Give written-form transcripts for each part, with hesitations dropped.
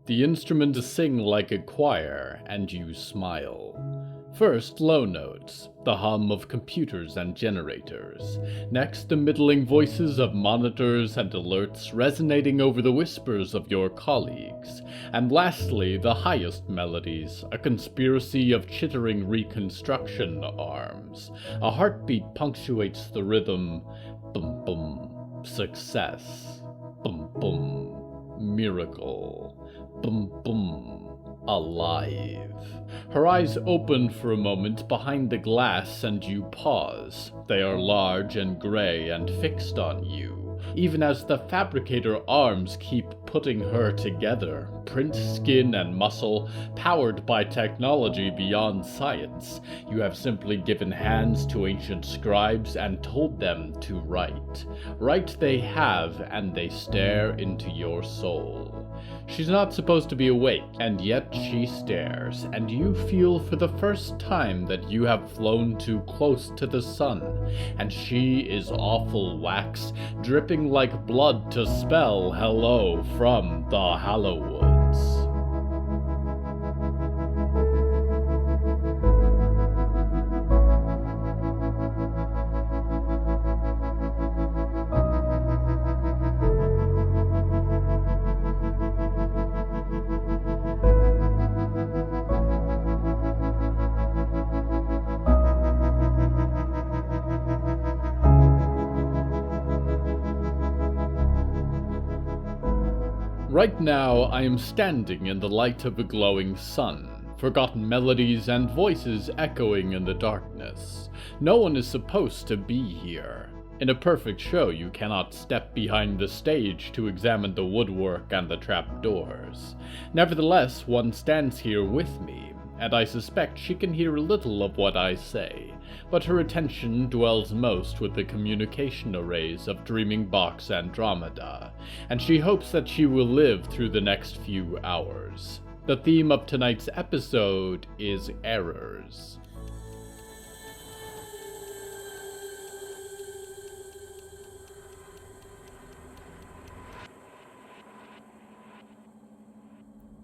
The instruments sing like a choir, and you smile. First, low notes, the hum of computers and generators. Next, the middling voices of monitors and alerts resonating over the whispers of your colleagues. And lastly, the highest melodies, a conspiracy of chittering reconstruction arms. A heartbeat punctuates the rhythm. Bum bum. Success. Bum bum. Miracle. Bum bum. Alive. Her eyes open for a moment behind the glass and you pause. They are large and gray and fixed on you, even as the fabricator arms keep putting her together, print, skin, and muscle, powered by technology beyond science. You have simply given hands to ancient scribes and told them to write. Write they have, and they stare into your soul. She's not supposed to be awake, and yet she stares, and you feel for the first time that you have flown too close to the sun, and she is awful wax, dripping like blood to spell hello from the Hallowoods. Right now, I am standing in the light of a glowing sun, forgotten melodies and voices echoing in the darkness. No one is supposed to be here. In a perfect show, you cannot step behind the stage to examine the woodwork and the trapdoors. Nevertheless, one stands here with me, and I suspect she can hear a little of what I say, but her attention dwells most with the communication arrays of Dreaming Box Andromeda, and she hopes that she will live through the next few hours. The theme of tonight's episode is errors.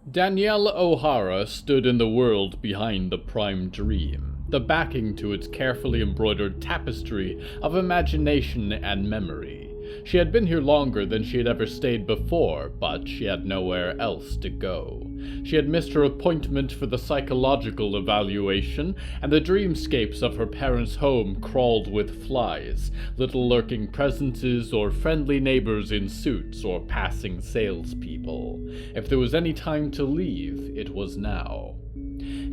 Danielle O'Hara stood in the world behind the Prime Dream, the backing to its carefully embroidered tapestry of imagination and memory. She had been here longer than she had ever stayed before, but she had nowhere else to go. She had missed her appointment for the psychological evaluation, and the dreamscapes of her parents' home crawled with flies, little lurking presences or friendly neighbors in suits or passing salespeople. If there was any time to leave, it was now.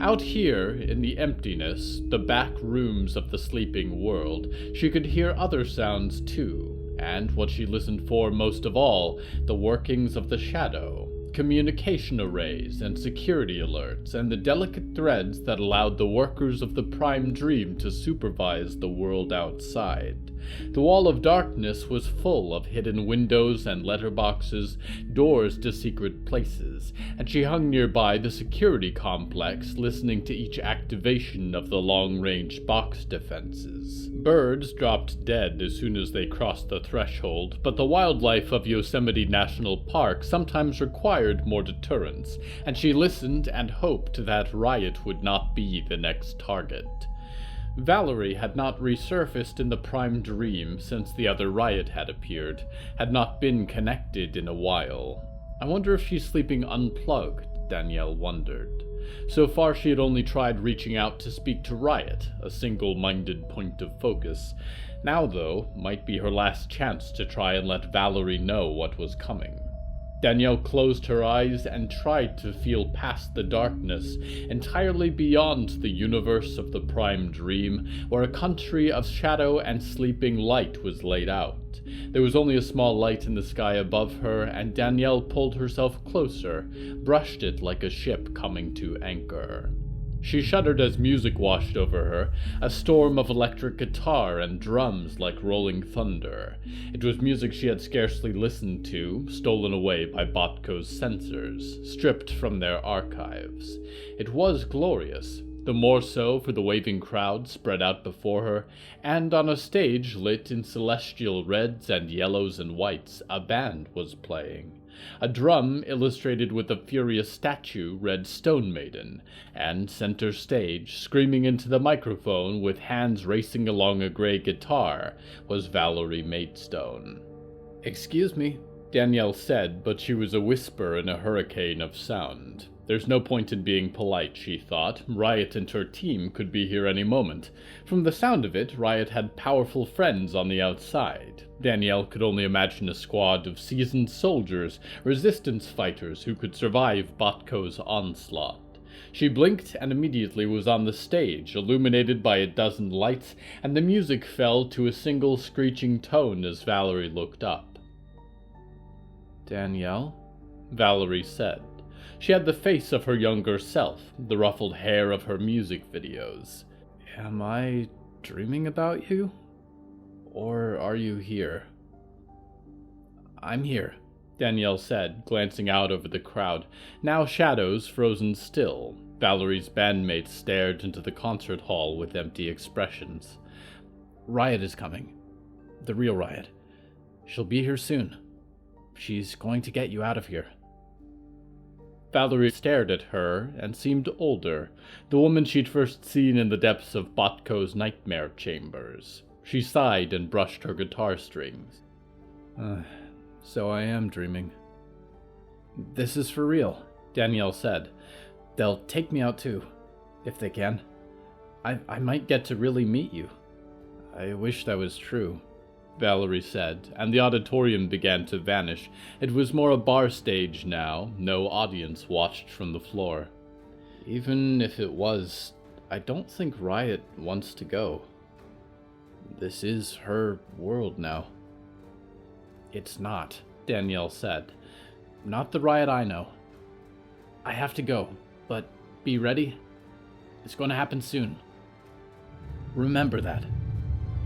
Out here, in the emptiness, the back rooms of the sleeping world, she could hear other sounds too, and what she listened for most of all, the workings of the shadow, communication arrays and security alerts, and the delicate threads that allowed the workers of the Prime Dream to supervise the world outside. The wall of darkness was full of hidden windows and letterboxes, doors to secret places, and she hung nearby the security complex, listening to each activation of the long-range box defenses. Birds dropped dead as soon as they crossed the threshold, but the wildlife of Yosemite National Park sometimes required more deterrence, and she listened and hoped that Riot would not be the next target. Valerie had not resurfaced in the Prime Dream since the other Riot had appeared, had not been connected in a while. I wonder if she's sleeping unplugged, Danielle wondered. So far she had only tried reaching out to speak to Riot, a single-minded point of focus. Now, though, might be her last chance to try and let Valerie know what was coming. Danielle closed her eyes and tried to feel past the darkness, entirely beyond the universe of the Prime Dream, where a country of shadow and sleeping light was laid out. There was only a small light in the sky above her, and Danielle pulled herself closer, brushed it like a ship coming to anchor. She shuddered as music washed over her, a storm of electric guitar and drums like rolling thunder. It was music she had scarcely listened to, stolen away by Botko's censors, stripped from their archives. It was glorious, the more so for the waving crowd spread out before her, and on a stage lit in celestial reds and yellows and whites, a band was playing. A drum illustrated with a furious statue read Stone Maiden, and center stage, screaming into the microphone with hands racing along a gray guitar, was Valerie Maidstone. "Excuse me," Danielle said, but she was a whisper in a hurricane of sound. There's no point in being polite, she thought. Riot and her team could be here any moment. From the sound of it, Riot had powerful friends on the outside. Danielle could only imagine a squad of seasoned soldiers, resistance fighters who could survive Botko's onslaught. She blinked and immediately was on the stage, illuminated by a dozen lights, and the music fell to a single screeching tone as Valerie looked up. "Danielle?" Valerie said. She had the face of her younger self, the ruffled hair of her music videos. "Am I dreaming about you? Or are you here?" "I'm here," Danielle said, glancing out over the crowd, now shadows frozen still. Valerie's bandmates stared into the concert hall with empty expressions. "Riot is coming. The real Riot. She'll be here soon. She's going to get you out of here." Valerie stared at her and seemed older, the woman she'd first seen in the depths of Botko's nightmare chambers. She sighed and brushed her guitar strings. So I am dreaming." "This is for real," Danielle said. "They'll take me out too, if they can. I might get to really meet you." "I wish that was true," Valerie said, and the auditorium began to vanish. It was more a bar stage now, no audience watched from the floor. "Even if it was, I don't think Riot wants to go. This is her world now." "It's not," Danielle said. "Not the Riot I know. I have to go, but be ready. It's going to happen soon. Remember that."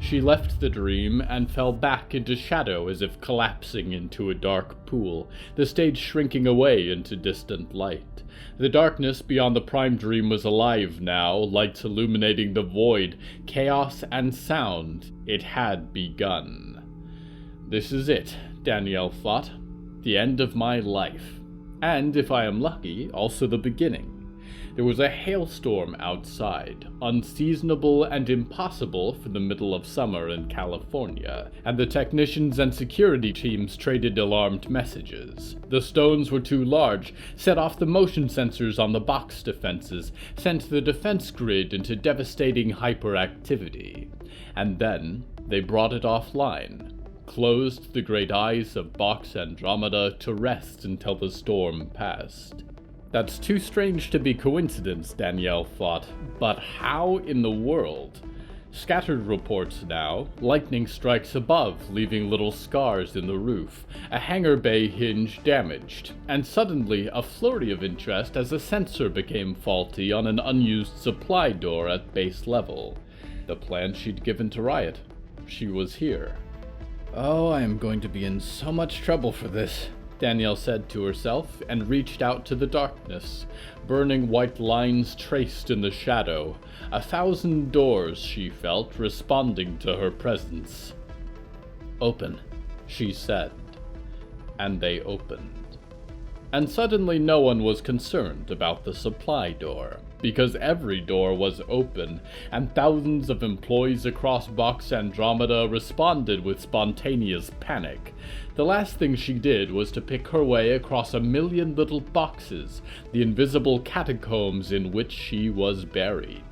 She left the dream and fell back into shadow as if collapsing into a dark pool, the stage shrinking away into distant light. The darkness beyond the prime dream was alive now, lights illuminating the void, chaos and sound. It had begun. This is it, Danielle thought. The end of my life. And, if I am lucky, also the beginning. There was a hailstorm outside, unseasonable and impossible for the middle of summer in California, and the technicians and security teams traded alarmed messages. The stones were too large, set off the motion sensors on the box defenses, sent the defense grid into devastating hyperactivity. And then they brought it offline, closed the great eyes of Box Andromeda to rest until the storm passed. That's too strange to be coincidence, Danielle thought, but how in the world? Scattered reports now, lightning strikes above, leaving little scars in the roof, a hangar bay hinge damaged, and suddenly a flurry of interest as a sensor became faulty on an unused supply door at base level. The plan she'd given to Riot. She was here. "Oh, I am going to be in so much trouble for this," Danielle said to herself, and reached out to the darkness. Burning white lines traced in the shadow. 1,000 doors, she felt, responding to her presence. "Open," she said. And they opened. And suddenly no one was concerned about the supply door, because every door was open, and thousands of employees across Box Andromeda responded with spontaneous panic. The last thing she did was to pick her way across 1,000,000 little boxes, the invisible catacombs in which she was buried.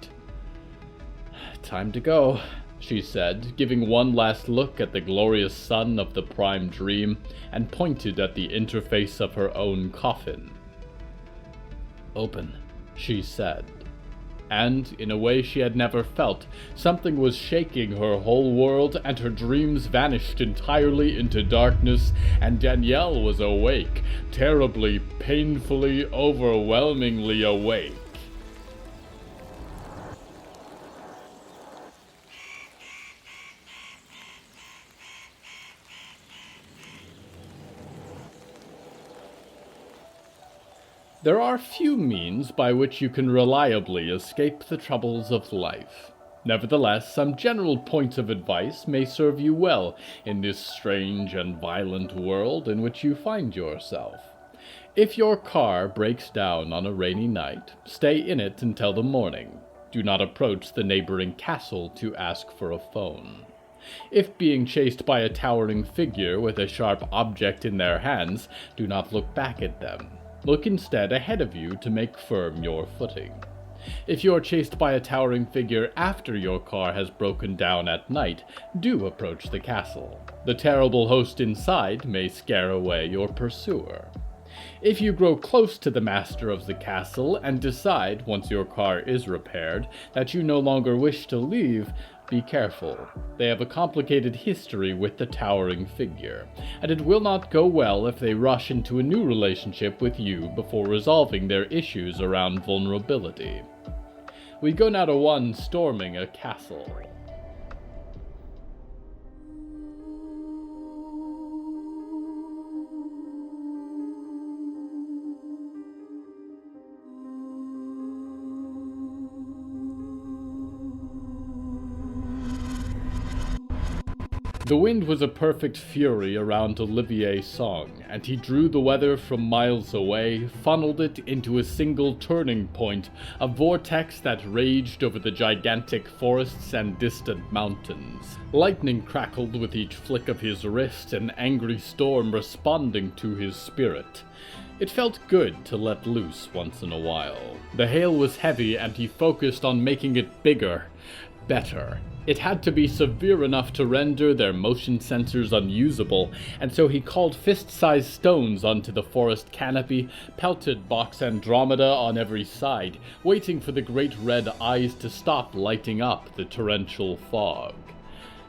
"Time to go," she said, giving one last look at the glorious sun of the prime dream, and pointed at the interface of her own coffin. "Open," she said. And, in a way she had never felt, something was shaking her whole world, and her dreams vanished entirely into darkness, and Danielle was awake, terribly, painfully, overwhelmingly awake. There are few means by which you can reliably escape the troubles of life. Nevertheless, some general points of advice may serve you well in this strange and violent world in which you find yourself. If your car breaks down on a rainy night, stay in it until the morning. Do not approach the neighboring castle to ask for a phone. If being chased by a towering figure with a sharp object in their hands, do not look back at them. Look instead ahead of you to make firm your footing. If you are chased by a towering figure after your car has broken down at night, do approach the castle. The terrible host inside may scare away your pursuer. If you grow close to the master of the castle and decide, once your car is repaired, that you no longer wish to leave, be careful. They have a complicated history with the towering figure, and it will not go well if they rush into a new relationship with you before resolving their issues around vulnerability. We go now to one storming a castle. The wind was a perfect fury around Olivier's song, and he drew the weather from miles away, funneled it into a single turning point, a vortex that raged over the gigantic forests and distant mountains. Lightning crackled with each flick of his wrist, an angry storm responding to his spirit. It felt good to let loose once in a while. The hail was heavy, and he focused on making it bigger, better. It had to be severe enough to render their motion sensors unusable, and so he called fist-sized stones onto the forest canopy, pelted Box Andromeda on every side, waiting for the great red eyes to stop lighting up the torrential fog.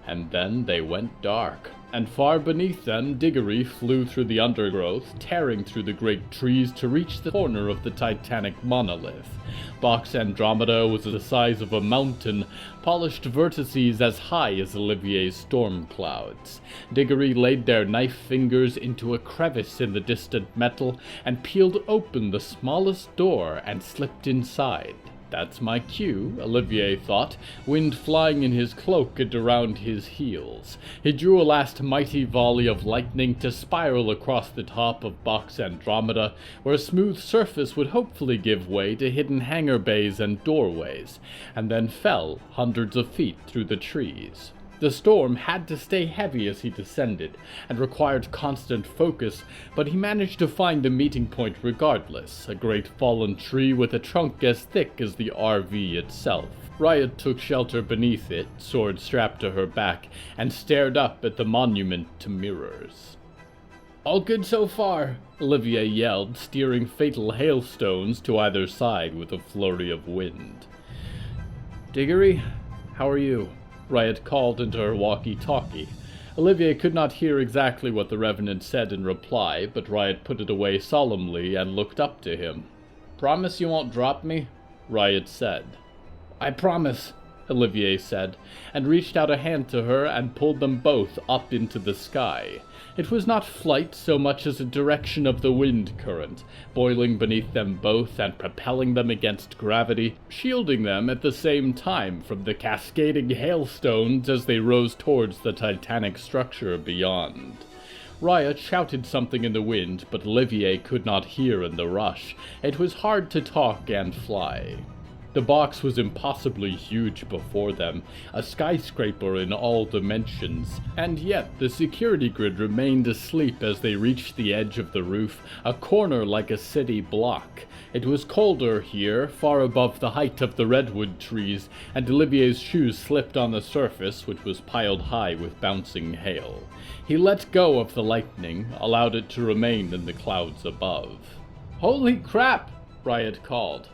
And then they went dark, and far beneath them Diggory flew through the undergrowth, tearing through the great trees to reach the corner of the titanic monolith. Box Andromeda was the size of a mountain, polished vertices as high as Olivier's storm clouds. Diggory laid their knife fingers into a crevice in the distant metal and peeled open the smallest door and slipped inside. That's my cue, Olivier thought, wind flying in his cloak and around his heels. He drew a last mighty volley of lightning to spiral across the top of Box Andromeda, where a smooth surface would hopefully give way to hidden hangar bays and doorways, and then fell hundreds of feet through the trees. The storm had to stay heavy as he descended, and required constant focus, but he managed to find a meeting point regardless, a great fallen tree with a trunk as thick as the RV itself. Riot took shelter beneath it, sword strapped to her back, and stared up at the monument to mirrors. "All good so far," Olivier yelled, steering fatal hailstones to either side with a flurry of wind. "Diggory, how are you?" Riot called into her walkie-talkie. Olivier could not hear exactly what the Revenant said in reply, but Riot put it away solemnly and looked up to him. "Promise you won't drop me?" Riot said. "I promise," Olivier said, and reached out a hand to her and pulled them both up into the sky. It was not flight so much as a direction of the wind current, boiling beneath them both and propelling them against gravity, shielding them at the same time from the cascading hailstones as they rose towards the titanic structure beyond. Riot shouted something in the wind, but Olivier could not hear in the rush. It was hard to talk and fly. The box was impossibly huge before them, a skyscraper in all dimensions, and yet the security grid remained asleep as they reached the edge of the roof, a corner like a city block. It was colder here, far above the height of the redwood trees, and Olivier's shoes slipped on the surface, which was piled high with bouncing hail. He let go of the lightning, allowed it to remain in the clouds above. "Holy crap!" Riot called.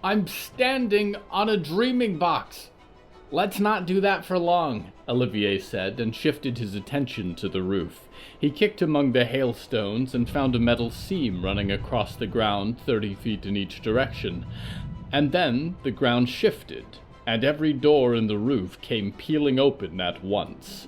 "I'm standing on a dreaming box." "Let's not do that for long," Olivier said, and shifted his attention to the roof. He kicked among the hailstones and found a metal seam running across the ground 30 feet in each direction. And then the ground shifted, and every door in the roof came peeling open at once.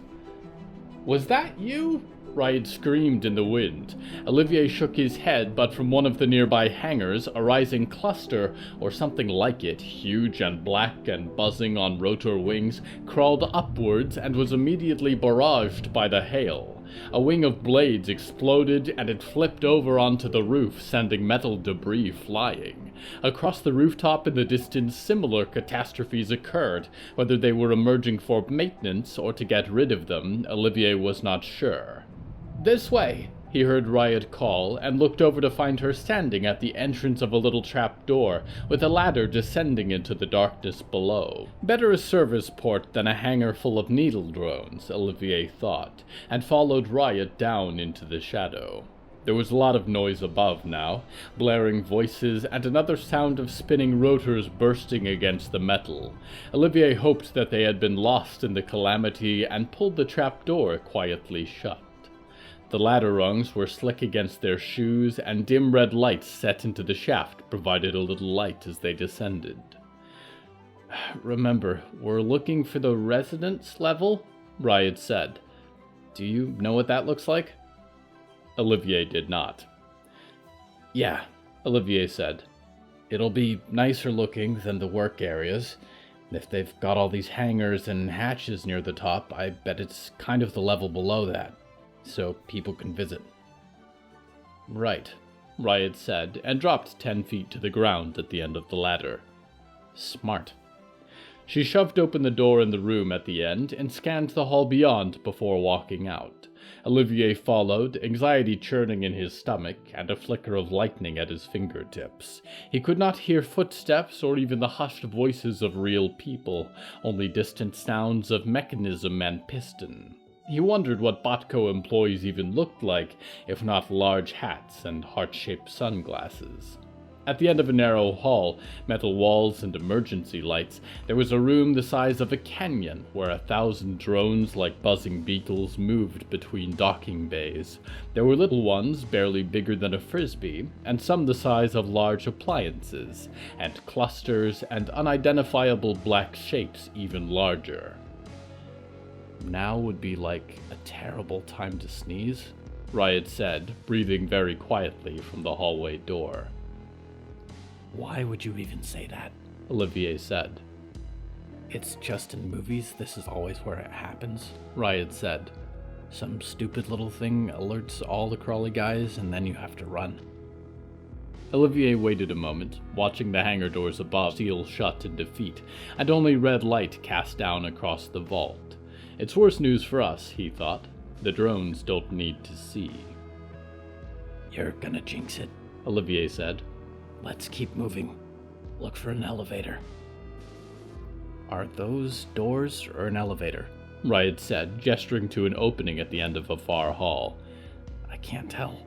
"Was that you?" Riot screamed in the wind. Olivier shook his head, but from one of the nearby hangars, a rising cluster, or something like it, huge and black and buzzing on rotor wings, crawled upwards and was immediately barraged by the hail. A wing of blades exploded, and it flipped over onto the roof, sending metal debris flying. Across the rooftop in the distance, similar catastrophes occurred. Whether they were emerging for maintenance or to get rid of them, Olivier was not sure. "This way," he heard Riot call, and looked over to find her standing at the entrance of a little trap door, with a ladder descending into the darkness below. Better a service port than a hangar full of needle drones, Olivier thought, and followed Riot down into the shadow. There was a lot of noise above now, blaring voices and another sound of spinning rotors bursting against the metal. Olivier hoped that they had been lost in the calamity and pulled the trap door quietly shut. The ladder rungs were slick against their shoes, and dim red lights set into the shaft provided a little light as they descended. "Remember, we're looking for the residence level," Riot said. "Do you know what that looks like?" Olivier did not. "Yeah," Olivier said. "It'll be nicer looking than the work areas. If they've got all these hangars and hatches near the top, I bet it's kind of the level below that, so people can visit." "Right," Riot said, and dropped 10 feet to the ground at the end of the ladder. "Smart." She shoved open the door in the room at the end and scanned the hall beyond before walking out. Olivier followed, anxiety churning in his stomach and a flicker of lightning at his fingertips. He could not hear footsteps or even the hushed voices of real people, only distant sounds of mechanism and piston. He wondered what Botco employees even looked like, if not large hats and heart-shaped sunglasses. At the end of a narrow hall, metal walls and emergency lights, there was a room the size of a canyon where 1,000 drones like buzzing beetles moved between docking bays. There were little ones barely bigger than a frisbee, and some the size of large appliances, and clusters and unidentifiable black shapes even larger. "Now would be like a terrible time to sneeze," Riot said, breathing very quietly from the hallway door. "Why would you even say that?" Olivier said. "It's just in movies, this is always where it happens," Riot said. "Some stupid little thing alerts all the crawly guys, and then you have to run." Olivier waited a moment, watching the hangar doors above seal shut in defeat, and only red light cast down across the vault. It's worse news for us, he thought. The drones don't need to see. "You're gonna jinx it," Olivier said. "Let's keep moving. Look for an elevator." "Are those doors or an elevator?" Riot said, gesturing to an opening at the end of a far hall. "I can't tell."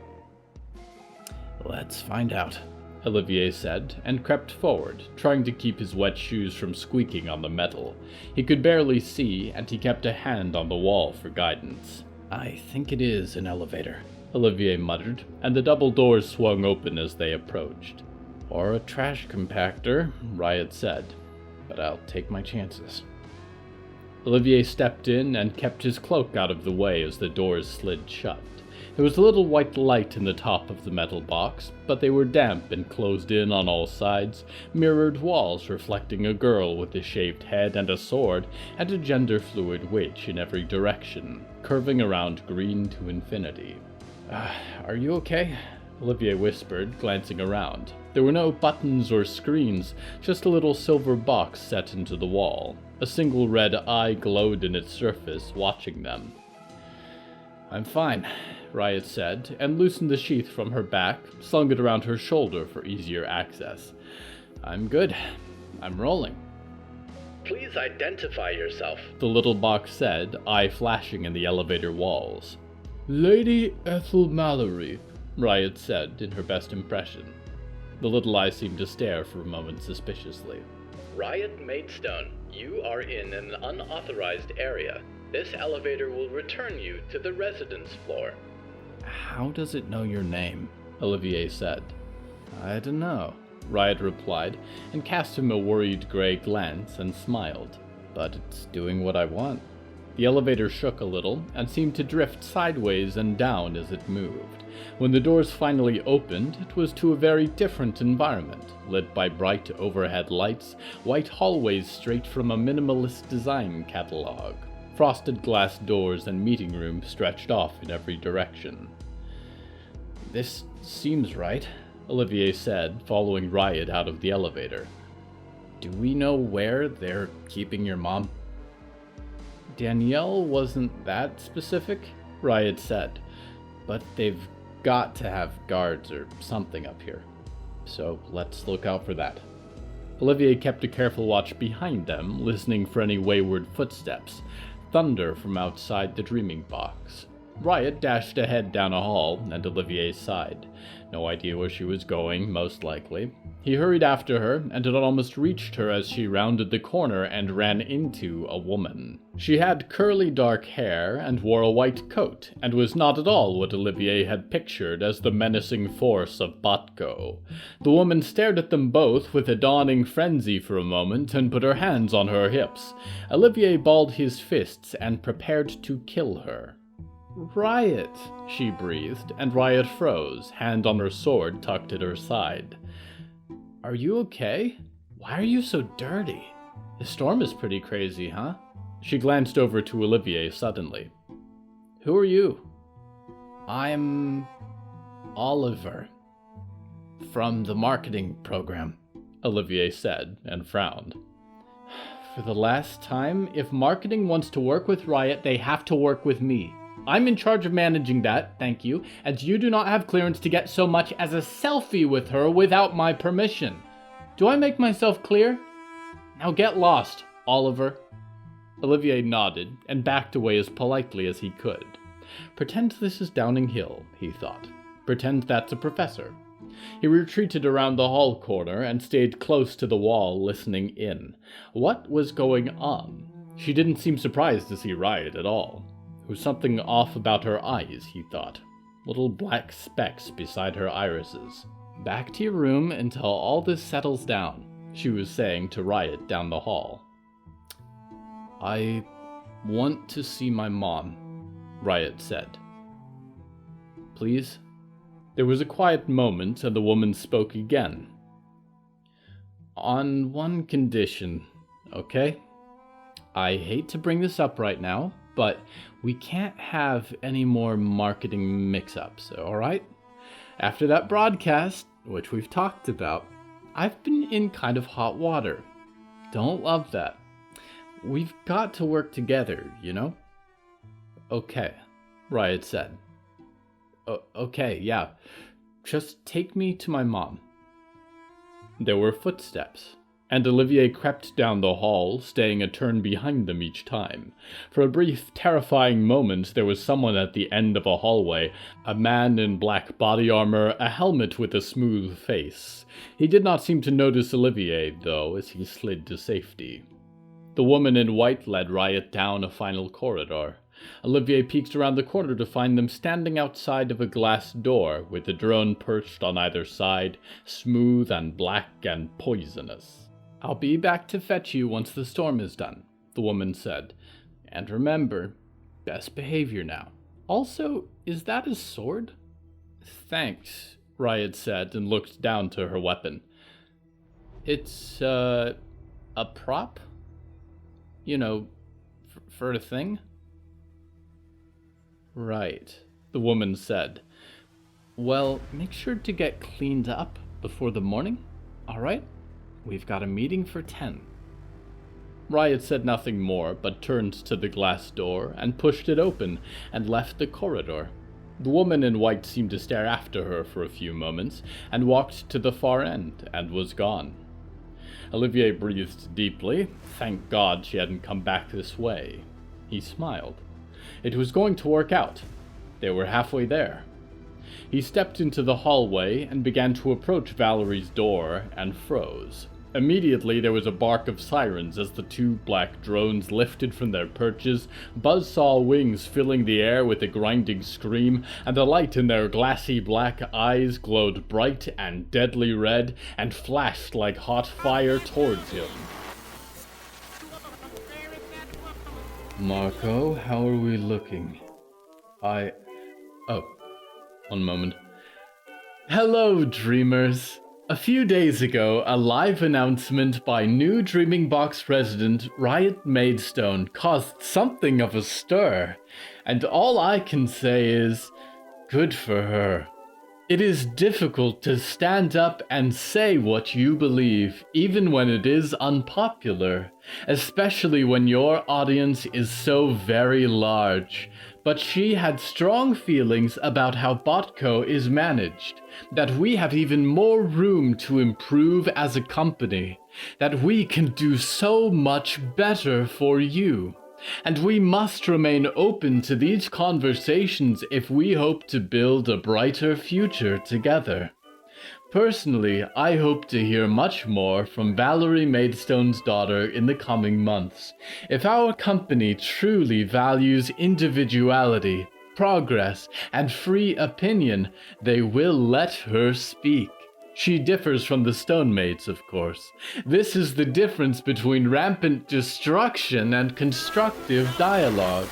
"Let's find out," Olivier said, and crept forward, trying to keep his wet shoes from squeaking on the metal. He could barely see, and he kept a hand on the wall for guidance. "I think it is an elevator," Olivier muttered, and the double doors swung open as they approached. "Or a trash compactor," Riot said, "but I'll take my chances." Olivier stepped in and kept his cloak out of the way as the doors slid shut. There was a little white light in the top of the metal box, but they were damp and closed in on all sides, mirrored walls reflecting a girl with a shaved head and a sword, and a gender-fluid witch in every direction, curving around green to infinity. "Are you okay?" Olivier whispered, glancing around. There were no buttons or screens, just a little silver box set into the wall. A single red eye glowed in its surface, watching them. "I'm fine," Riot said, and loosened the sheath from her back, slung it around her shoulder for easier access. "I'm good. I'm rolling." "Please identify yourself," the little box said, eye flashing in the elevator walls. "Lady Ethel Mallory," Riot said in her best impression. The little eye seemed to stare for a moment suspiciously. "Riot Maidstone, you are in an unauthorized area. This elevator will return you to the residence floor." "How does it know your name?" Olivier said. "I don't know," Riot replied, and cast him a worried gray glance and smiled. "But it's doing what I want." The elevator shook a little and seemed to drift sideways and down as it moved. When the doors finally opened, it was to a very different environment, lit by bright overhead lights, white hallways straight from a minimalist design catalog. Frosted glass doors and meeting rooms stretched off in every direction. "This seems right," Olivier said, following Riot out of the elevator. "Do we know where they're keeping your mom?" "Danielle wasn't that specific," Riot said, "but they've got to have guards or something up here. So let's look out for that." Olivier kept a careful watch behind them, listening for any wayward footsteps. Thunder from outside the dreaming box. Riot dashed ahead down a hall, and Olivier's side. No idea where she was going, most likely. He hurried after her, and had almost reached her as she rounded the corner and ran into a woman. She had curly dark hair and wore a white coat, and was not at all what Olivier had pictured as the menacing force of Botko. The woman stared at them both with a dawning frenzy for a moment and put her hands on her hips. Olivier balled his fists and prepared to kill her. "Riot," she breathed, and Riot froze, hand on her sword tucked at her side. "Are you okay? Why are you so dirty? The storm is pretty crazy, huh?" She glanced over to Olivier suddenly. "Who are you?" "I'm Oliver, from the marketing program," Olivier said, and frowned. "For the last time, if marketing wants to work with Riot, they have to work with me. I'm in charge of managing that, thank you, and you do not have clearance to get so much as a selfie with her without my permission. Do I make myself clear? Now get lost, Oliver." Olivier nodded and backed away as politely as he could. Pretend this is Downing Hill, he thought. Pretend that's a professor. He retreated around the hall corner and stayed close to the wall, listening in. What was going on? She didn't seem surprised to see Riot at all. There was something off about her eyes, he thought. Little black specks beside her irises. "Back to your room until all this settles down," she was saying to Riot down the hall. "I want to see my mom," Riot said. "Please?" There was a quiet moment, and the woman spoke again. "On one condition, okay? I hate to bring this up right now, but we can't have any more marketing mix-ups, alright? After that broadcast, which we've talked about, I've been in kind of hot water. Don't love that. We've got to work together, you know?" "Okay," Riot said. Okay, yeah. Just take me to my mom." There were footsteps, and Olivier crept down the hall, staying a turn behind them each time. For a brief, terrifying moment, there was someone at the end of a hallway, a man in black body armor, a helmet with a smooth face. He did not seem to notice Olivier, though, as he slid to safety. The woman in white led Riot down a final corridor. Olivier peeked around the corner to find them standing outside of a glass door, with the drone perched on either side, smooth and black and poisonous. "I'll be back to fetch you once the storm is done," the woman said. "And remember, best behavior now. Also, is that a sword?" "Thanks," Riot said and looked down to her weapon. "It's, a prop? You know, for a thing?" "Right," the woman said. "Well, make sure to get cleaned up before the morning, alright? We've got a meeting for 10. Riot said nothing more, but turned to the glass door and pushed it open and left the corridor. The woman in white seemed to stare after her for a few moments, and walked to the far end and was gone. Olivier breathed deeply. Thank God she hadn't come back this way. He smiled. It was going to work out. They were halfway there. He stepped into the hallway and began to approach Valerie's door and froze. Immediately there was a bark of sirens as the two black drones lifted from their perches, buzzsaw wings filling the air with a grinding scream, and the light in their glassy black eyes glowed bright and deadly red and flashed like hot fire towards him. Marco, how are we looking? Oh, one moment. Hello, dreamers. A few days ago, a live announcement by new Dreaming Box resident Riot Maidstone caused something of a stir, and all I can say is, good for her. It is difficult to stand up and say what you believe, even when it is unpopular, especially when your audience is so very large. But she had strong feelings about how Botco is managed, that we have even more room to improve as a company, that we can do so much better for you. And we must remain open to these conversations if we hope to build a brighter future together. Personally, I hope to hear much more from Valerie Maidstone's daughter in the coming months. If our company truly values individuality, progress, and free opinion, they will let her speak. She differs from the Stone Maids, of course. This is the difference between rampant destruction and constructive dialogue.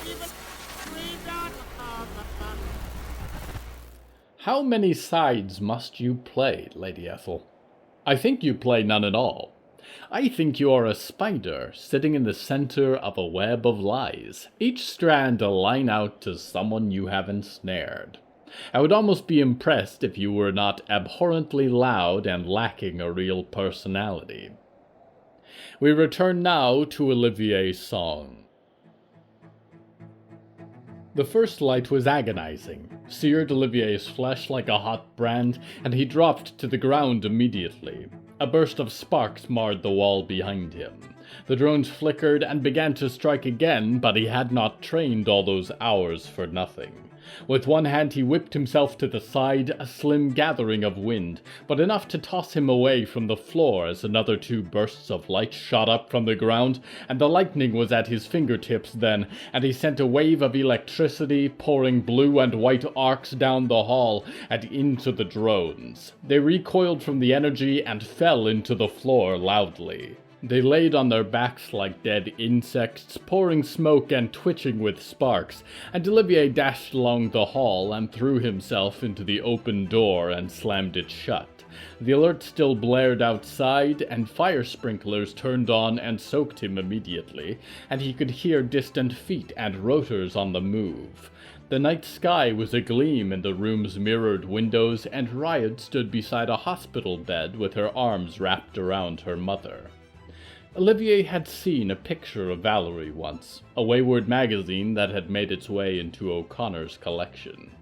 How many sides must you play, Lady Ethel? I think you play none at all. I think you are a spider sitting in the center of a web of lies, each strand a line out to someone you have ensnared. I would almost be impressed if you were not abhorrently loud and lacking a real personality. We return now to Olivier's song. The first light was agonizing, seared Olivier's flesh like a hot brand, and he dropped to the ground immediately. A burst of sparks marred the wall behind him. The drones flickered and began to strike again, but he had not trained all those hours for nothing. With one hand he whipped himself to the side, a slim gathering of wind, but enough to toss him away from the floor as another two bursts of light shot up from the ground, and the lightning was at his fingertips then, and he sent a wave of electricity pouring blue and white arcs down the hall and into the drones. They recoiled from the energy and fell into the floor loudly. They laid on their backs like dead insects, pouring smoke and twitching with sparks, and Olivier dashed along the hall and threw himself into the open door and slammed it shut. The alert still blared outside, and fire sprinklers turned on and soaked him immediately, and he could hear distant feet and rotors on the move. The night sky was agleam in the room's mirrored windows, and Riot stood beside a hospital bed with her arms wrapped around her mother. Olivier had seen a picture of Valerie once, a wayward magazine that had made its way into O'Connor's collection.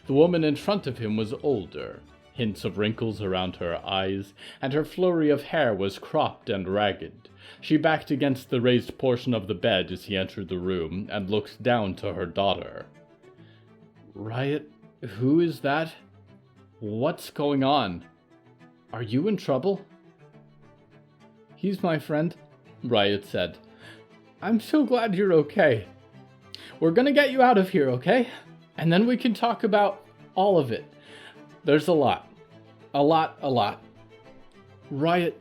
The woman in front of him was older, hints of wrinkles around her eyes, and her flurry of hair was cropped and ragged. She backed against the raised portion of the bed as he entered the room and looked down to her daughter. "Riot, who is that? What's going on? Are you in trouble?" "He's my friend," Riot said. "I'm so glad you're okay. We're gonna get you out of here, okay? And then we can talk about all of it. There's a lot. Riot,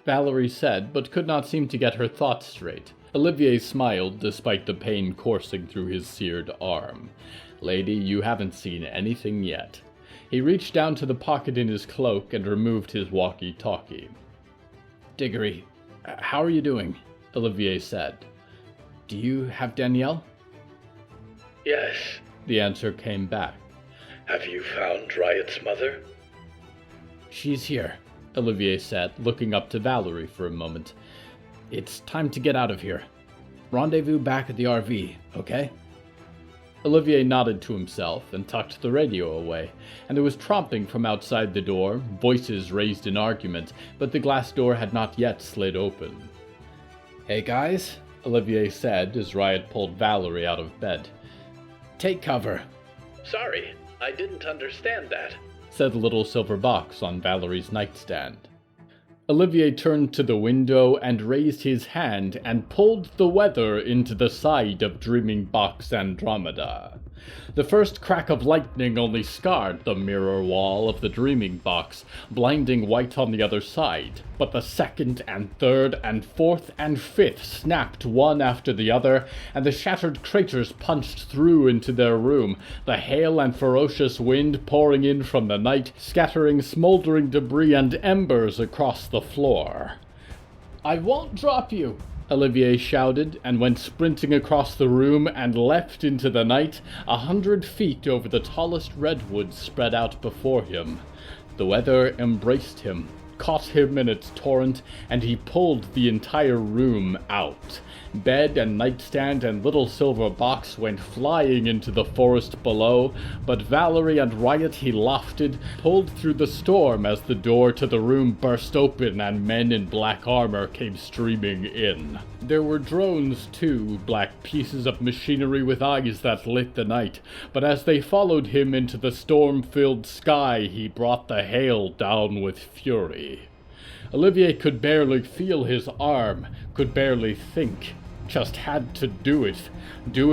Valerie said, but could not seem to get her thoughts straight. Olivier smiled despite the pain coursing through his seared arm. "Lady, you haven't seen anything yet." He reached down to the pocket in his cloak and removed his walkie-talkie. "Diggory, how are you doing?" Olivier said. "Do you have Danielle?" "Yes," the answer came back. "Have you found Riot's mother?" "She's here," Olivier said, looking up to Valerie for a moment. "It's time to get out of here. Rendezvous back at the RV, okay?" Olivier nodded to himself and tucked the radio away, and there was tromping from outside the door, voices raised in argument, but the glass door had not yet slid open. "Hey guys," Olivier said as Riot pulled Valerie out of bed. "Take cover." "Sorry, I didn't understand that," said the little silver box on Valerie's nightstand. Olivier turned to the window and raised his hand and pulled the weather into the side of Dreaming Box Andromeda. The first crack of lightning only scarred the mirror wall of the dreaming box, blinding white on the other side, but the second and third and fourth and fifth snapped one after the other, and the shattered craters punched through into their room, the hail and ferocious wind pouring in from the night, scattering smoldering debris and embers across the floor. "I won't drop you," Olivier shouted, and went sprinting across the room and leapt into the night, 100 feet over the tallest redwoods spread out before him. The weather embraced him, caught him in its torrent, and he pulled the entire room out. Bed and nightstand and little silver box went flying into the forest below, but Valerie and Riot he lofted, pulled through the storm as the door to the room burst open and men in black armor came streaming in. There were drones too, black pieces of machinery with eyes that lit the night, but as they followed him into the storm-filled sky, he brought the hail down with fury. Olivier could barely feel his arm, could barely think. Just had to do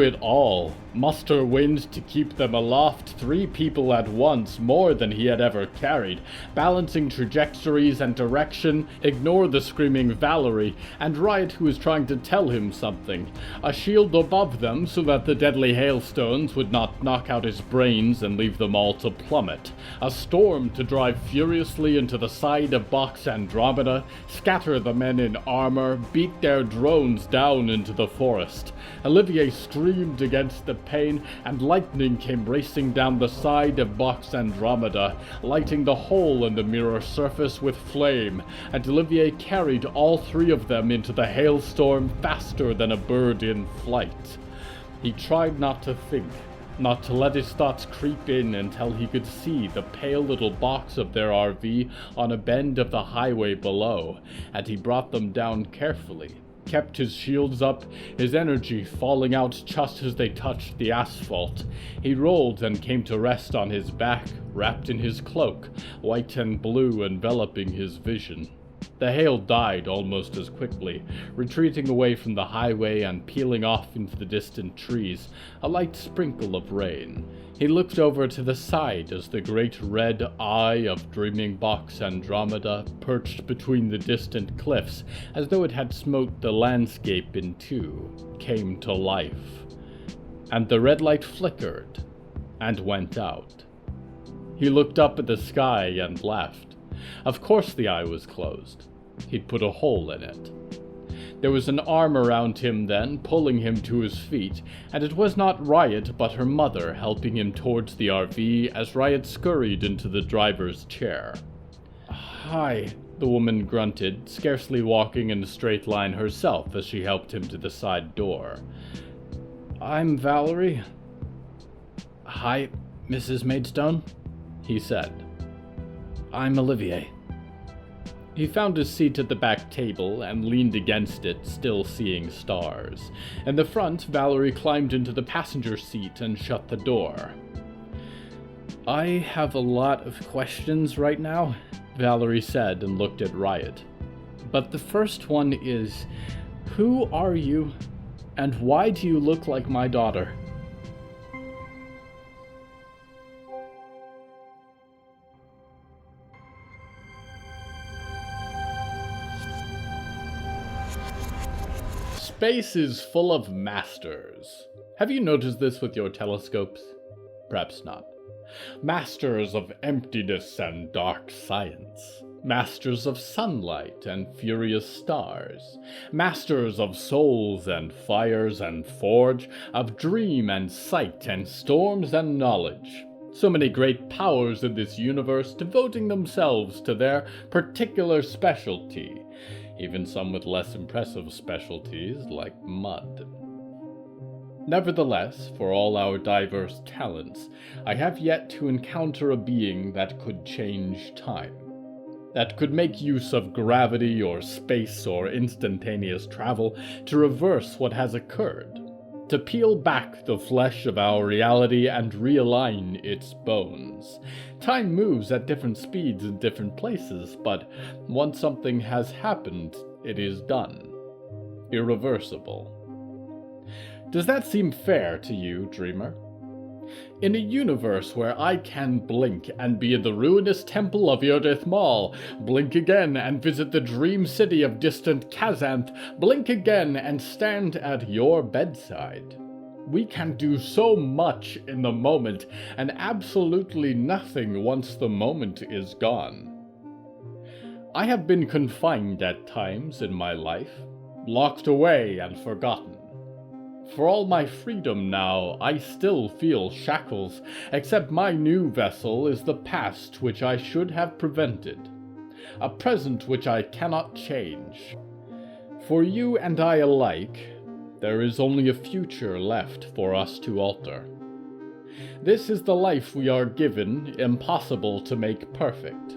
it all, muster wind to keep them aloft, 3 people at once, more than he had ever carried, balancing trajectories and direction, ignore the screaming Valerie, and Riot who was trying to tell him something, a shield above them so that the deadly hailstones would not knock out his brains and leave them all to plummet, a storm to drive furiously into the side of Box Andromeda, scatter the men in armor, beat their drones down into the forest. Olivier screamed against the pain, and lightning came racing down the side of Box Andromeda, lighting the hole in the mirror surface with flame, and Olivier carried all 3 of them into the hailstorm faster than a bird in flight. He tried not to think, not to let his thoughts creep in until he could see the pale little box of their RV on a bend of the highway below, and he brought them down carefully, kept his shields up, his energy falling out just as they touched the asphalt. He rolled and came to rest on his back, wrapped in his cloak, white and blue enveloping his vision. The hail died almost as quickly, retreating away from the highway and peeling off into the distant trees, a light sprinkle of rain. He looked over to the side as the great red eye of Dreaming Box Andromeda perched between the distant cliffs, as though it had smote the landscape in two, came to life. And the red light flickered and went out. He looked up at the sky and laughed. Of course the eye was closed. He'd put a hole in it. There was an arm around him then, pulling him to his feet, and it was not Riot but her mother helping him towards the RV as Riot scurried into the driver's chair. "Hi," the woman grunted, scarcely walking in a straight line herself as she helped him to the side door. "I'm Valerie." "Hi, Mrs. Maidstone," he said. "I'm Olivier." He found his seat at the back table and leaned against it, still seeing stars. In the front, Valerie climbed into the passenger seat and shut the door. "I have a lot of questions right now," Valerie said and looked at Riot. "But the first one is, who are you, and why do you look like my daughter?" Space is full of masters. Have you noticed this with your telescopes? Perhaps not. Masters of emptiness and dark science. Masters of sunlight and furious stars. Masters of souls and fires and forge, of dream and sight and storms and knowledge. So many great powers in this universe devoting themselves to their particular specialty. Even some with less impressive specialties, like mud. Nevertheless, for all our diverse talents, I have yet to encounter a being that could change time. That could make use of gravity or space or instantaneous travel to reverse what has occurred. To peel back the flesh of our reality and realign its bones. Time moves at different speeds in different places, but once something has happened, it is done. Irreversible. Does that seem fair to you, dreamer? In a universe where I can blink and be in the ruinous temple of Yerdith Mall, blink again and visit the dream city of distant Kazanth, blink again and stand at your bedside. We can do so much in the moment, and absolutely nothing once the moment is gone. I have been confined at times in my life, locked away and forgotten. For all my freedom now, I still feel shackles, except my new vessel is the past which I should have prevented, a present which I cannot change. For you and I alike, there is only a future left for us to alter. This is the life we are given, impossible to make perfect.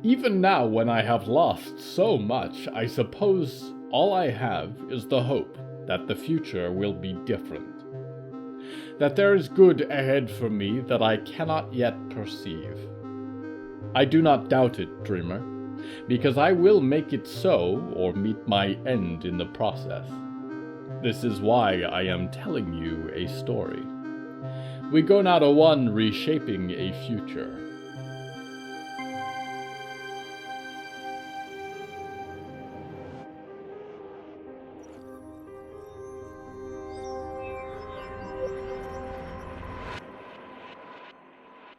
Even now, when I have lost so much, I suppose all I have is the hope that the future will be different. That there is good ahead for me that I cannot yet perceive. I do not doubt it, dreamer, because I will make it so or meet my end in the process. This is why I am telling you a story. We go now to one reshaping a future.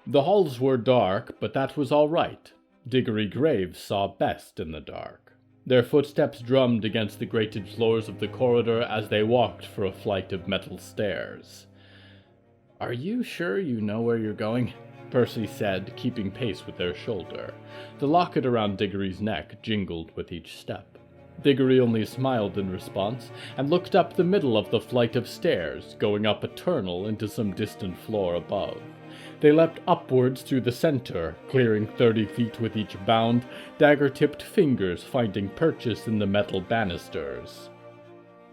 The halls were dark, but that was all right. Diggory Graves saw best in the dark. Their footsteps drummed against the grated floors of the corridor as they walked for a flight of metal stairs. "Are you sure you know where you're going?" Percy said, keeping pace with their shoulder. The locket around Diggory's neck jingled with each step. Diggory only smiled in response, and looked up the middle of the flight of stairs, going up eternal into some distant floor above. They leapt upwards through the center, clearing 30 feet with each bound, dagger-tipped fingers finding purchase in the metal banisters.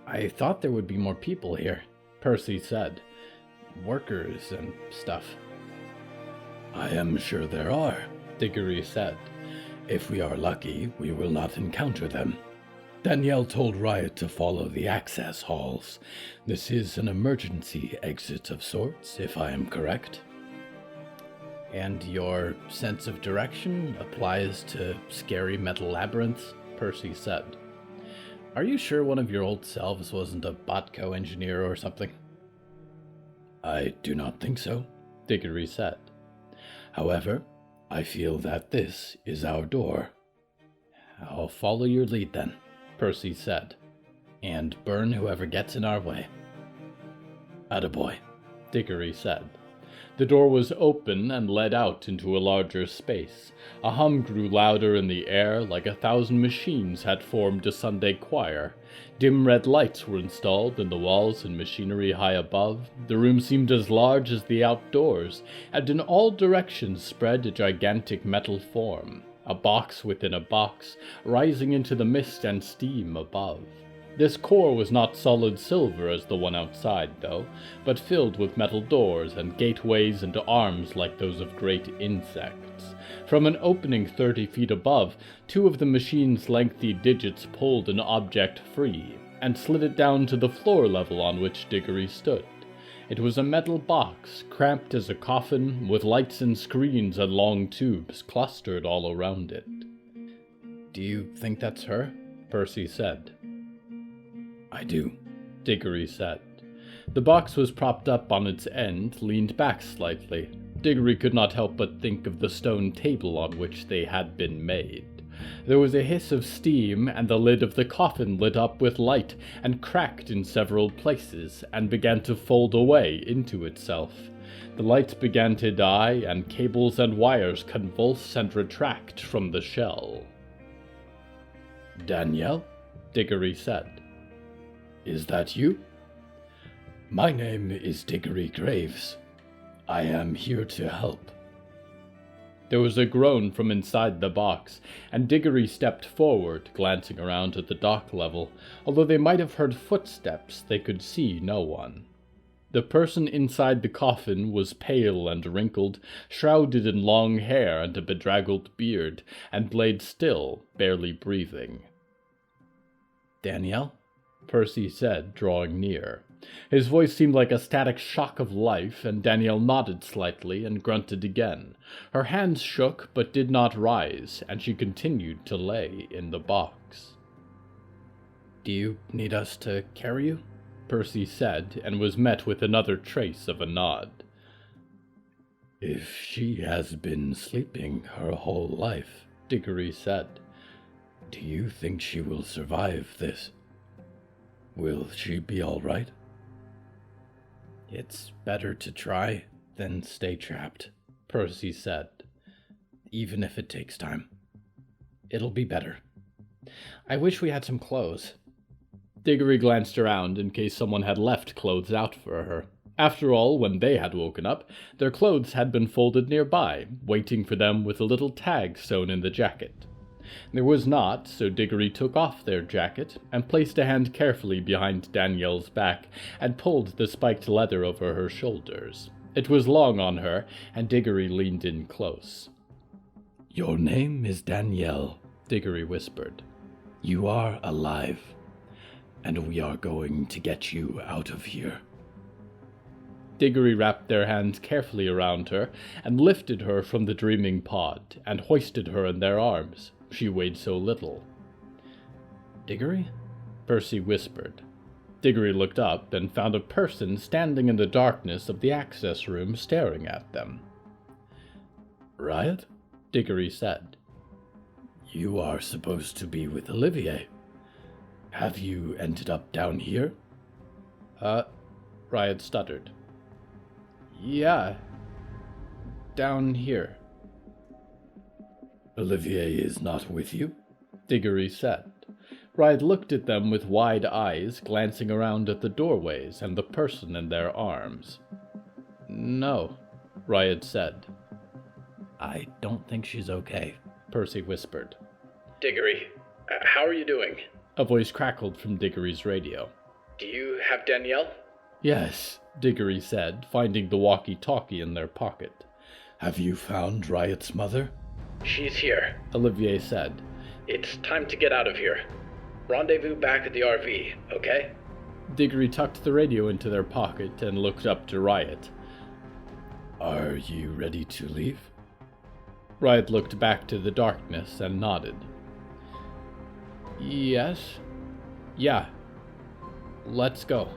"I thought there would be more people here," Percy said. "Workers and stuff." "I am sure there are," Diggory said. "If we are lucky, we will not encounter them. Danielle told Riot to follow the access halls. This is an emergency exit of sorts, if I am correct." "And your sense of direction applies to scary metal labyrinths?" Percy said. "Are you sure one of your old selves wasn't a Botco engineer or something?" "I do not think so," Diggory said. "However, I feel that this is our door." "I'll follow your lead then," Percy said, "and burn whoever gets in our way." "Attaboy," Diggory said. The door was open and led out into a larger space. A hum grew louder in the air, like 1,000 machines had formed a Sunday choir. Dim red lights were installed in the walls and machinery high above. The room seemed as large as the outdoors, and in all directions spread a gigantic metal form, a box within a box, rising into the mist and steam above. This core was not solid silver as the one outside, though, but filled with metal doors and gateways and arms like those of great insects. From an opening 30 feet above, 2 of the machine's lengthy digits pulled an object free, and slid it down to the floor level on which Diggory stood. It was a metal box, cramped as a coffin, with lights and screens and long tubes clustered all around it. "Do you think that's her?" Percy said. "I do," Diggory said. The box was propped up on its end, leaned back slightly. Diggory could not help but think of the stone table on which they had been made. There was a hiss of steam, and the lid of the coffin lit up with light, and cracked in several places, and began to fold away into itself. The lights began to die, and cables and wires convulse and retract from the shell. "Danielle?" Diggory said. "Is that you? My name is Diggory Graves. I am here to help." There was a groan from inside the box, and Diggory stepped forward, glancing around at the dock level. Although they might have heard footsteps, they could see no one. The person inside the coffin was pale and wrinkled, shrouded in long hair and a bedraggled beard, and laid still, barely breathing. "Danielle?" Percy said, drawing near. His voice seemed like a static shock of life, and Danielle nodded slightly and grunted again. Her hands shook but did not rise, and she continued to lay in the box. "Do you need us to carry you?" Percy said, and was met with another trace of a nod. "If she has been sleeping her whole life," Diggory said, "do you think she will survive this? Will she be all right?" "It's better to try than stay trapped," Percy said. "Even if it takes time. It'll be better. I wish we had some clothes." Diggory glanced around in case someone had left clothes out for her. After all, when they had woken up, their clothes had been folded nearby, waiting for them with a little tag sewn in the jacket. There was not, so Diggory took off their jacket and placed a hand carefully behind Danielle's back and pulled the spiked leather over her shoulders. It was long on her, and Diggory leaned in close. "Your name is Danielle," Diggory whispered. "You are alive, and we are going to get you out of here." Diggory wrapped their hands carefully around her and lifted her from the dreaming pod and hoisted her in their arms. She weighed so little. "Diggory?" Percy whispered. Diggory looked up and found a person standing in the darkness of the access room staring at them. "Riot?" Diggory said. "You are supposed to be with Olivier. Have you ended up down here?" Riot stuttered. "Yeah, down here." "Olivier is not with you?" Diggory said. Riot looked at them with wide eyes, glancing around at the doorways and the person in their arms. "No," Riot said. "I don't think she's okay," Percy whispered. Diggory, how are you doing? A voice crackled from Diggory's radio. Do you have Danielle? "Yes," Diggory said, finding the walkie-talkie in their pocket. "Have you found Riot's mother?" She's here. Olivier said. It's time to get out of here. Rendezvous back at the RV, okay? Diggory tucked the radio into their pocket and looked up to Riot. "Are you ready to leave?" Riot looked back to the darkness and nodded. "Yes. Yeah. Let's go."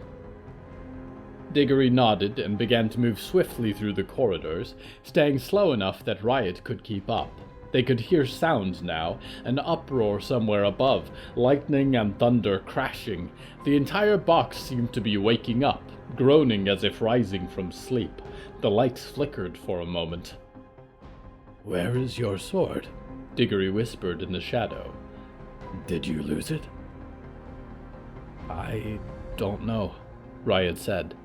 Diggory nodded and began to move swiftly through the corridors, staying slow enough that Riot could keep up. They could hear sounds now, an uproar somewhere above, lightning and thunder crashing. The entire box seemed to be waking up, groaning as if rising from sleep. The lights flickered for a moment. "Where is your sword?" Diggory whispered in the shadow. "Did you lose it?" "I don't know," Riot said.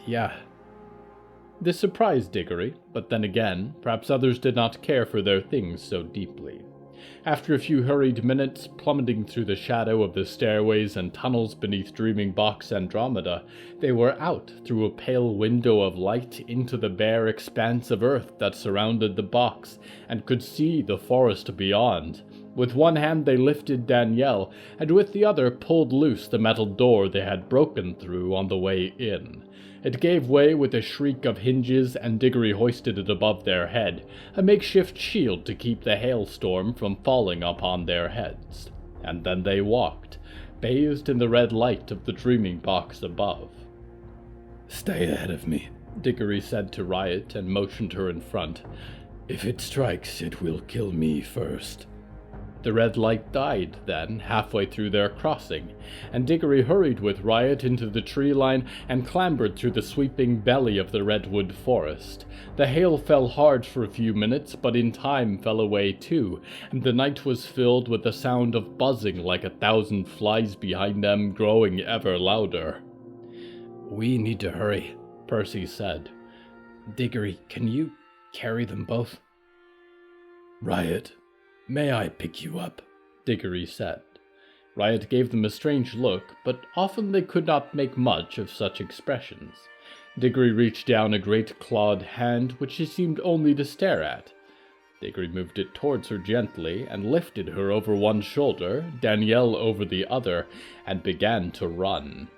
"Yeah." This surprised Diggory, but then again, perhaps others did not care for their things so deeply. After a few hurried minutes, plummeting through the shadow of the stairways and tunnels beneath Dreaming Box Andromeda, they were out through a pale window of light into the bare expanse of earth that surrounded the box, and could see the forest beyond. With one hand they lifted Danielle, and with the other pulled loose the metal door they had broken through on the way in. It gave way with a shriek of hinges, and Diggory hoisted it above their head, a makeshift shield to keep the hailstorm from falling upon their heads. And then they walked, bathed in the red light of the dreaming box above. "Stay ahead of me," Diggory said to Riot and motioned her in front. "If it strikes, it will kill me first." The red light died then, halfway through their crossing, and Diggory hurried with Riot into the tree line and clambered through the sweeping belly of the redwood forest. The hail fell hard for a few minutes, but in time fell away too, and the night was filled with the sound of buzzing like 1,000 flies behind them, growing ever louder. "We need to hurry," Percy said. "Diggory, can you carry them both?" "Riot, may I pick you up?" Diggory said. Riot gave them a strange look, but often they could not make much of such expressions. Diggory reached down a great clawed hand, which she seemed only to stare at. Diggory moved it towards her gently, and lifted her over one shoulder, Danielle over the other, and began to run.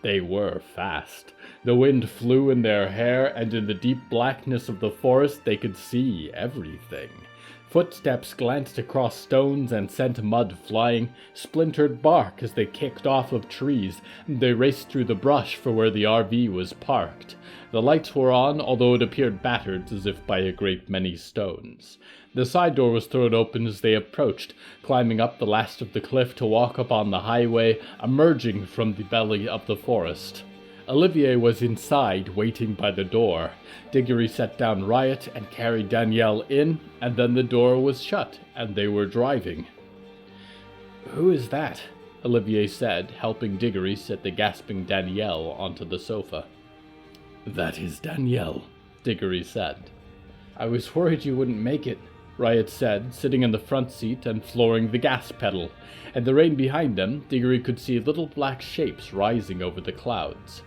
They were fast. The wind flew in their hair, and in the deep blackness of the forest they could see everything. Footsteps glanced across stones and sent mud flying, splintered bark as they kicked off of trees. They raced through the brush for where the RV was parked. The lights were on, although it appeared battered as if by a great many stones. The side door was thrown open as they approached, climbing up the last of the cliff to walk upon the highway, emerging from the belly of the forest. Olivier was inside, waiting by the door. Diggory set down Riot and carried Danielle in, and then the door was shut, and they were driving. "Who is that?" Olivier said, helping Diggory set the gasping Danielle onto the sofa. "That is Danielle," Diggory said. "I was worried you wouldn't make it," Riot said, sitting in the front seat and flooring the gas pedal. In the rain behind them, Diggory could see little black shapes rising over the clouds.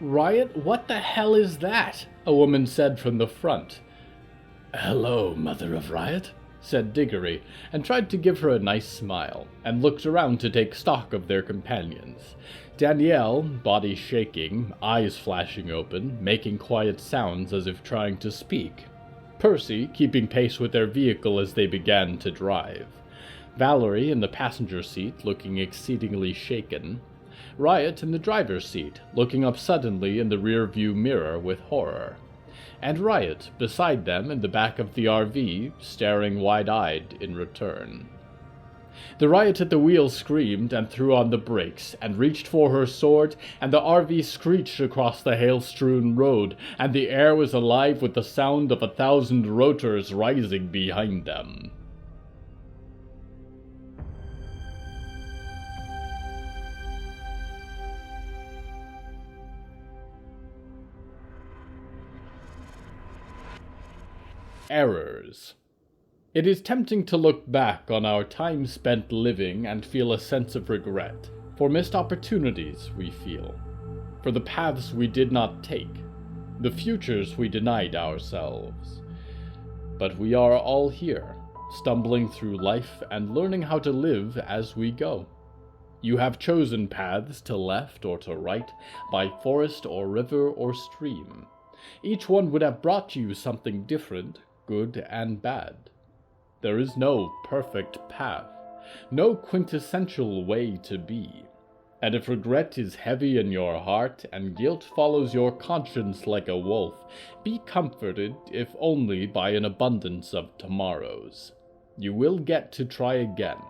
"Riot, what the hell is that?" a woman said from the front. "Hello, Mother of Riot," said Diggory, and tried to give her a nice smile, and looked around to take stock of their companions. Danielle, body shaking, eyes flashing open, making quiet sounds as if trying to speak. Percy keeping pace with their vehicle as they began to drive. Valerie in the passenger seat, looking exceedingly shaken. Riot in the driver's seat, looking up suddenly in the rear-view mirror with horror. And Riot beside them in the back of the RV, staring wide-eyed in return. The Riot at the wheel screamed and threw on the brakes, and reached for her sword, and the RV screeched across the hail-strewn road, and the air was alive with the sound of 1,000 rotors rising behind them. Errors. It is tempting to look back on our time spent living and feel a sense of regret, for missed opportunities we feel, for the paths we did not take, the futures we denied ourselves. But we are all here, stumbling through life and learning how to live as we go. You have chosen paths to left or to right, by forest or river or stream. Each one would have brought you something different, good and bad. There is no perfect path, no quintessential way to be. And if regret is heavy in your heart and guilt follows your conscience like a wolf, be comforted if only by an abundance of tomorrows. You will get to try again,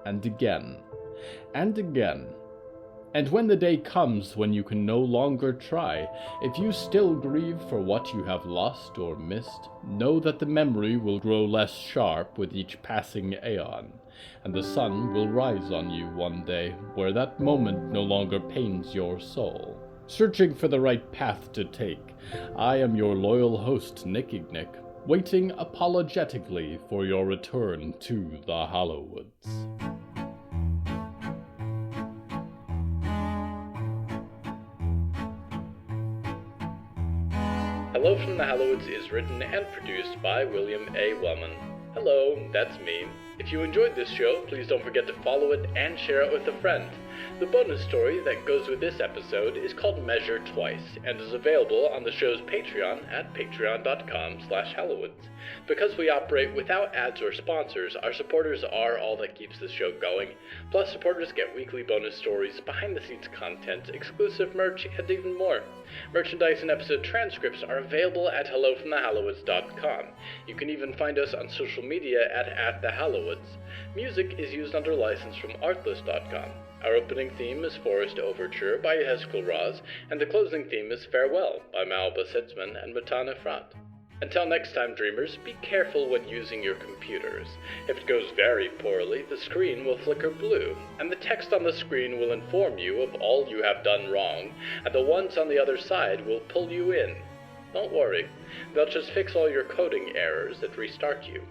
and again, and again. And when the day comes when you can no longer try, if you still grieve for what you have lost or missed, know that the memory will grow less sharp with each passing aeon, and the sun will rise on you one day where that moment no longer pains your soul. Searching for the right path to take, I am your loyal host, Nickignick, waiting apologetically for your return to the Hallowoods. Hello from the Hallowoods is written and produced by William A. Wellman. Hello, that's me. If you enjoyed this show, please don't forget to follow it and share it with a friend. The bonus story that goes with this episode is called Measure Twice, and is available on the show's Patreon at patreon.com/Hallowoods. Because we operate without ads or sponsors, our supporters are all that keeps the show going. Plus, supporters get weekly bonus stories, behind-the-scenes content, exclusive merch, and even more. Merchandise and episode transcripts are available at hellofromthehallowoods.com. You can even find us on social media at the Hallowoods. Music is used under license from artlist.com. Our opening theme is Forest Overture by Yehezkel Raz, and the closing theme is Farewell by Belsitzman and Matan Ephrat. Until next time, dreamers, be careful when using your computers. If it goes very poorly, the screen will flicker blue, and the text on the screen will inform you of all you have done wrong, and the ones on the other side will pull you in. Don't worry, they'll just fix all your coding errors and restart you.